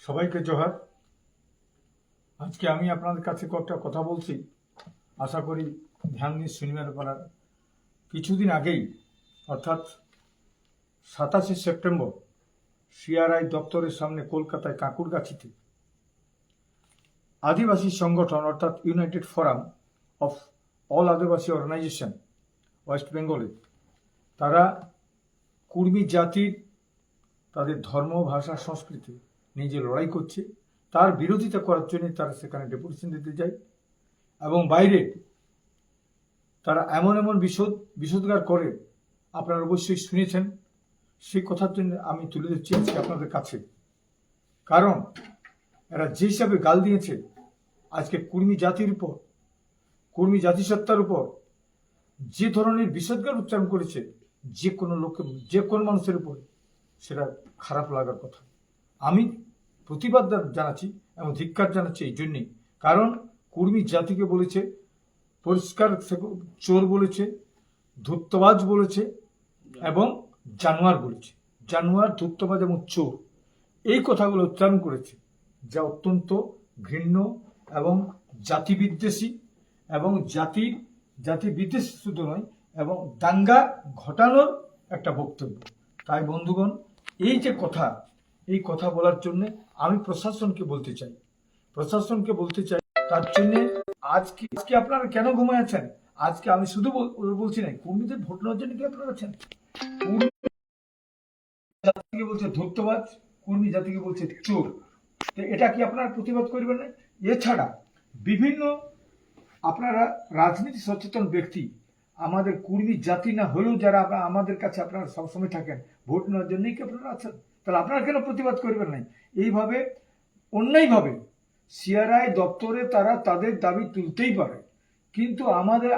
সবাইকে জোহার। আজকে আমি আপনাদের কাছে কয়েকটা কথা বলছি, আশা করি ধ্যান দিয়ে শুনবেন আপনারা। কিছুদিন আগেই অর্থাৎ 27শে সেপ্টেম্বর সিআরআই দপ্তরের সামনে কলকাতায় কাঁকুরগাছিতে আদিবাসী সংগঠন অর্থাৎ united forum of all Adivasi organisation west বেঙ্গলে তারা কুর্মী জাতির তাদের ধর্ম, ভাষা, সংস্কৃতি নিয়ে যে লড়াই করছে তার বিরোধিতা করার জন্য তারা সেখানে ডেপুটেশন দিতে যায় এবং বাইরে তারা এমন এমন বিষোদ্গার করে, আপনারা অবশ্যই শুনেছেন। সেই কথার জন্য আমি তুলে ধরছি আজকে আপনাদের কাছে, কারণ এরা যে হিসাবে গাল দিয়েছে আজকে কুর্মী জাতির উপর, কুর্মী জাতিসত্তার উপর যে ধরনের বিষোদ্গার উচ্চারণ করেছে যে কোনো লোকের, যে কোনো মানুষের উপর, সেটা খারাপ লাগার কথা। আমি প্রতিবাদ জানাচ্ছি এবং ধিক্কার জানাচ্ছি এই জন্যেই, কারণ কুর্মী জাতিকে বলেছে পরিষ্কার চোর বলেছে, ধূর্তবাজ বলেছে এবং জানোয়ার বলেছে। জানোয়ার, ধূর্তবাজ এবং চোর এই কথাগুলো উচ্চারণ করেছে, যা অত্যন্ত ঘৃণ্য এবং জাতিবিদ্বেষী এবং জাতি বিদ্বেষী শুধু নয় এবং দাঙ্গা ঘটানোর একটা বক্তব্য। তাই বন্ধুগণ, এই যে কথা, এই কথা বলার জন্য আমি প্রশাসনকে বলতে চাই, তার জন্য আজকে আপনারা কেন ঘুমায় আছেন? আজকে আমি শুধু বলছি না, কুর্মীদের ভোট নেওয়ার জন্য কি আপনারা আছেন? জাতিকে বলছে ধূর্তবাজ, কুর্মী জাতিকে বলছে চোর, তো এটা কি আপনারা প্রতিবাদ করবেন না? এছাড়া বিভিন্ন আপনারা রাজনীতি সচেতন ব্যক্তি, আমাদের কুর্মী জাতি না হলেও যারা আমাদের কাছে আপনারা সবসময় থাকেন, ভোট নেওয়ার জন্যই কি আপনারা আছেন? তাহলে আপনারা কেন প্রতিবাদ করবেন না? এইভাবে অন্যায়ভাবে সিআরআই দপ্তরে তারা তাদের দাবি তুলতেই পারে, কিন্তু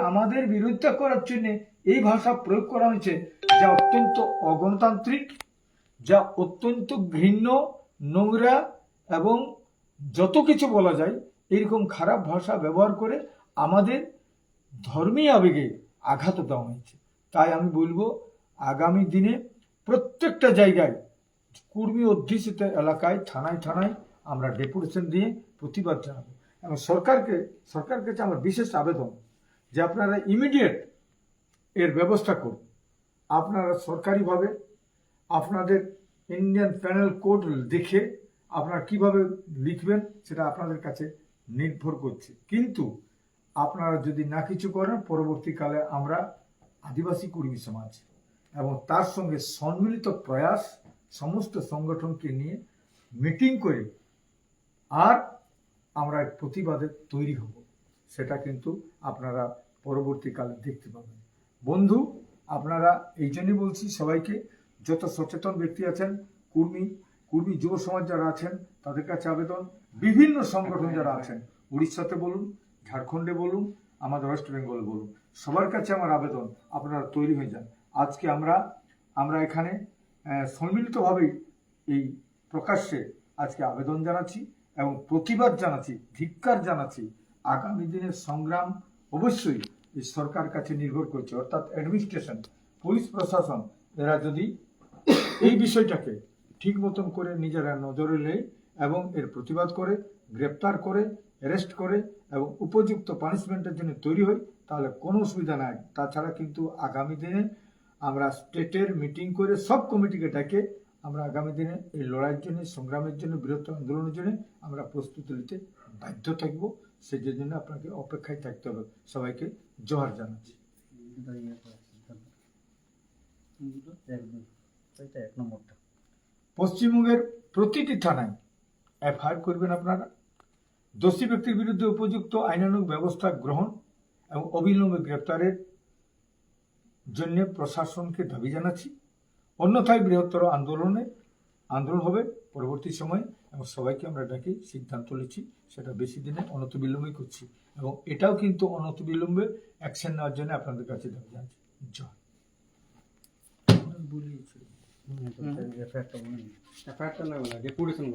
আমাদের বিরোধিতা করার জন্য এই ভাষা প্রয়োগ করা হয়েছে, যা অত্যন্ত অগণতান্ত্রিক, যা অত্যন্ত ঘৃণ্য, নোংরা এবং যত কিছু বলা যায় এরকম খারাপ ভাষা ব্যবহার করে আমাদের ধর্মীয় আবেগে আঘাত দেওয়া হয়েছে। তাই আমি বলবো, আগামী দিনে প্রত্যেকটা জায়গায় কুর্মী অধ্যুষিত এলাকায় থানায় আমরা ডেপুটেশন দিয়ে প্রতিবাদ জানাবো এবং সরকারের কাছে আমার বিশেষ আবেদন যে আপনারা ইমিডিয়েট এর ব্যবস্থা করুন। আপনারা সরকারিভাবে আপনাদের ইন্ডিয়ান প্যানেল কোড দেখে আপনারা কিভাবে লিখবেন সেটা আপনাদের কাছে নির্ভর করছে, কিন্তু আপনারা যদি না কিছু করেন, পরবর্তীকালে আমরা আদিবাসী কুর্মী সমাজ এবং তার সঙ্গে সম্মিলিত প্রয়াস সমস্ত সংগঠনকে নিয়ে মিটিং করে আর আমরা প্রতিবাদে তৈরি হব, সেটা কিন্তু আপনারা পরবর্তীকালে দেখতে পাবেন। বন্ধু, আপনারা এই জন্যই বলছি সবাইকে, যত সচেতন ব্যক্তি আছেন, কুর্মী যুব সমাজ যারা আছেন তাদের কাছে আবেদন, বিভিন্ন সংগঠন যারা আছেন, উড়িষ্যাতে বলুন, ঝাড়খণ্ডে বলুন, আমাদের ওয়েস্ট বেঙ্গল বলুন, সবার কাছে আমার আবেদন আপনারা তৈরি হয়ে যান। আজকে আমরা এখানে সম্মিলিতভাবেই এই প্রকাশ্যে আজকে আবেদন জানাচ্ছি এবং প্রতিবাদ জানাচ্ছি, ধিক্কার জানাচ্ছি। আগামী দিনের সংগ্রাম অবশ্যই এই সরকার কাছে নির্ভর করছে, অর্থাৎ অ্যাডমিনিস্ট্রেশন, পুলিশ প্রশাসন, এরা যদি এই বিষয়টাকে ঠিক মতন করে নিজেরা নজরে নেয় এবং এর প্রতিবাদ করে, গ্রেপ্তার করে, অ্যারেস্ট করে এবং উপযুক্ত পানিশমেন্টের জন্য তৈরি হয়, তাহলে কোনো অসুবিধা নাই। তাছাড়া কিন্তু আগামী দিনে আমরা স্টেটের মিটিং করে সব কমিটিকে ডেকে আমরা আগামী দিনে এই লড়াইয়ের জন্য, সংগ্রামের জন্য, বৃহত্তর আন্দোলনের জন্য আমরা প্রস্তুতি নিতে বাধ্য থাকবো। সেই জন্য আপনাকে অপেক্ষায় থাকতে হবে। সবাইকে জোহার জানাচ্ছি। পশ্চিমবঙ্গের প্রতিটি থানায় এফআইআর করবেন আপনারা। দোষী ব্যক্তির বিরুদ্ধে উপযুক্ত আইনানুগ ব্যবস্থা গ্রহণ এবং অবিলম্বে গ্রেপ্তারের জন্য প্রশাসনকে দাবি জানাচ্ছি। অন্যথায় বৃহত্তর আন্দোলন হবে পরবর্তী সময়ে এবং সবাইকে আমরা ডাকি সিদ্ধান্ত নিচ্ছি, সেটা বেশি দিনে অনতিবিলম্বে করছি এবং এটাও কিন্তু অনতিবিলম্বে অ্যাকশন নেওয়ার জন্য আপনাদের কাছে দাবি জানাচ্ছি। জয়। এফআইআরটা না, ডেপুটেশন